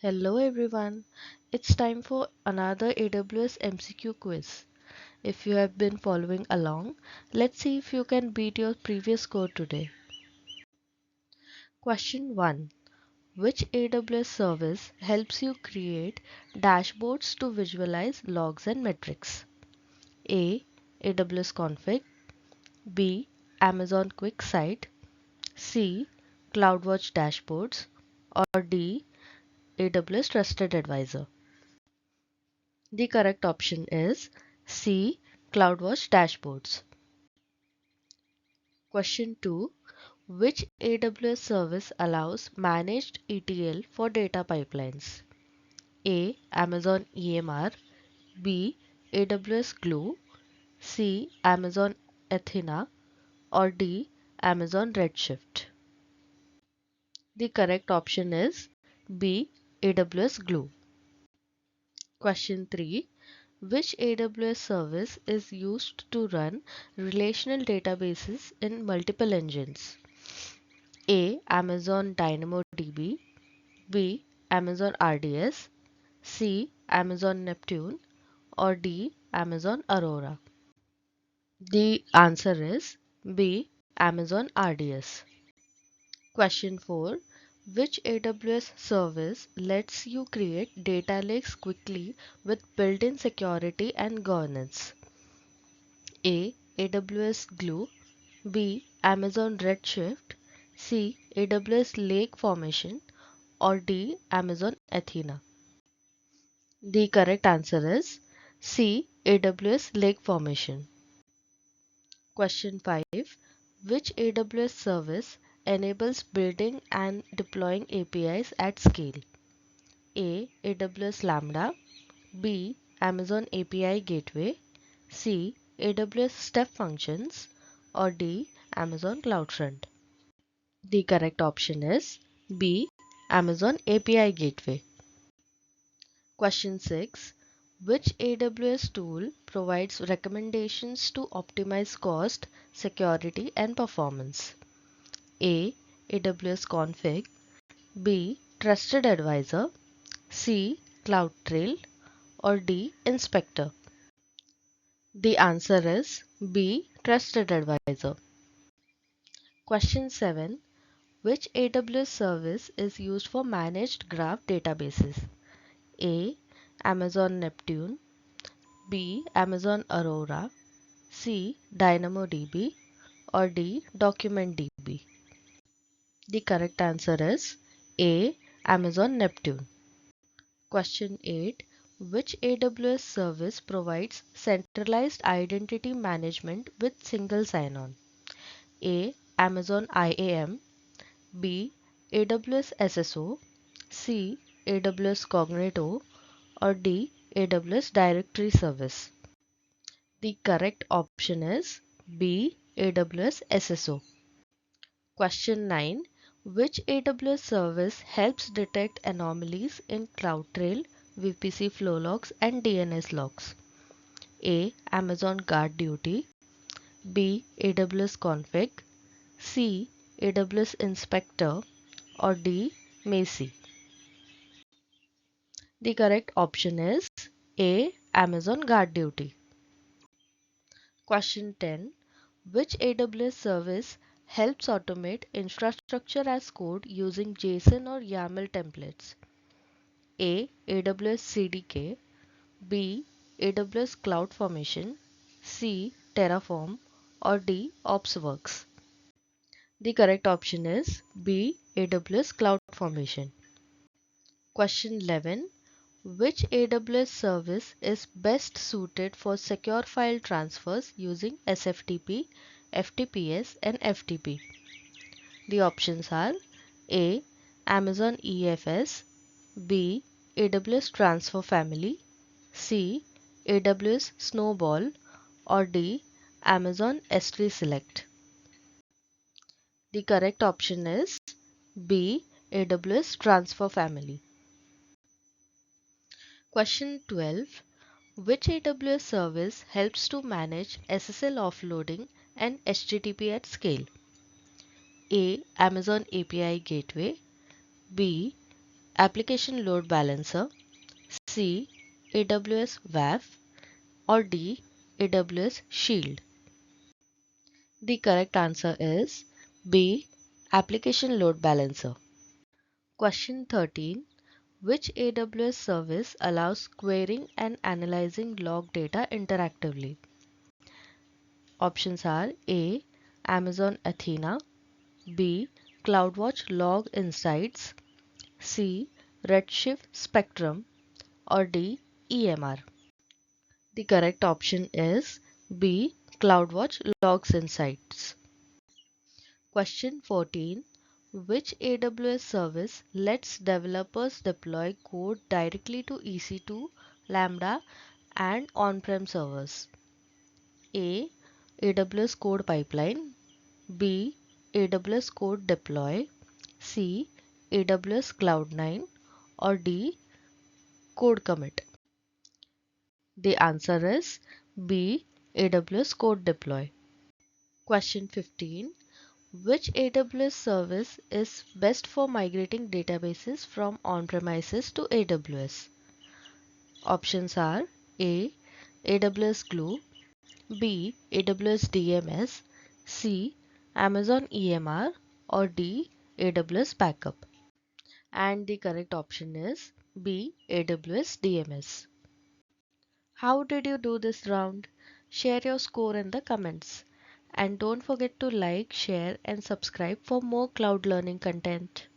Hello everyone, it's time for another AWS MCQ quiz. If you have been following along, let's see if you can beat your previous score today. Question 1. Which AWS service helps you create dashboards to visualize logs and metrics? A. AWS Config, B. Amazon QuickSight, C. CloudWatch Dashboards, or D. AWS Trusted Advisor. The correct option is C. CloudWatch Dashboards. Question 2. Which AWS service allows managed ETL for data pipelines? A. Amazon EMR, B. AWS Glue, C. Amazon Athena, or D. Amazon Redshift. The correct option is B. AWS Glue. Question 3. Which AWS service is used to run relational databases in multiple engines? A. Amazon DynamoDB, B. Amazon RDS, C. Amazon Neptune, or D. Amazon Aurora. The answer is B. Amazon RDS. Question 4. Which AWS service lets you create data lakes quickly with built-in security and governance? A. AWS Glue, B. Amazon Redshift, C. AWS Lake Formation, or D. Amazon Athena. The correct answer is C. AWS Lake Formation. Question 5. Which AWS service enables building and deploying APIs at scale? A. AWS Lambda, B. Amazon API Gateway, C. AWS Step Functions, or D. Amazon CloudFront. The correct option is B. Amazon API Gateway. Question 6. Which AWS tool provides recommendations to optimize cost, security, and performance? A. AWS Config, B. Trusted Advisor, C. CloudTrail, or D. Inspector. The answer is B. Trusted Advisor. Question 7. Which AWS service is used for managed graph databases? A. Amazon Neptune, B. Amazon Aurora, C. DynamoDB, or D. DocumentDB. The correct answer is A. Amazon Neptune. Question 8. Which AWS service provides centralized identity management with single sign-on? A. Amazon IAM, B. AWS SSO, C. AWS Cognito, or D. AWS Directory Service. The correct option is B. AWS SSO. Question 9. Which AWS service helps detect anomalies in CloudTrail, VPC flow logs, and DNS logs? A. Amazon Guard Duty, B. AWS Config, C. AWS Inspector, or D. Macy. The correct option is A. Amazon Guard Duty. Question 10. Which AWS service helps automate infrastructure as code using JSON or YAML templates? A. AWS CDK, B. AWS CloudFormation, C. Terraform, or D. OpsWorks. The correct option is B. AWS CloudFormation. Question 11. Which AWS service is best suited for secure file transfers using SFTP, FTPS, and FTP? The options are A. Amazon EFS, B. AWS Transfer Family, C. AWS Snowball, or D. Amazon S3 Select. The correct option is B. AWS Transfer Family. Question 12. Which AWS service helps to manage SSL offloading and HTTP at scale? A. Amazon API Gateway, B. Application Load Balancer, C. AWS WAF, or D. AWS Shield? The correct answer is B. Application Load Balancer. Question 13. Which AWS service allows querying and analyzing log data interactively? Options are A. Amazon Athena, B. CloudWatch Log Insights, C. Redshift Spectrum, or D. EMR? The correct option is B. CloudWatch Logs Insights. Question 14. Which AWS service lets developers deploy code directly to EC2, Lambda, and on-prem servers? A. AWS Code Pipeline, B. AWS Code Deploy, C. AWS Cloud9, or D. Code Commit? The answer is B. AWS Code Deploy. Question 15. Which AWS service is best for migrating databases from on-premises to AWS? Options are A. AWS Glue, B. AWS DMS, C. Amazon EMR, or D. AWS Backup? And the correct option is B. AWS DMS. How did you do this round? Share your score in the comments. And don't forget to like, share, and subscribe for more cloud learning content.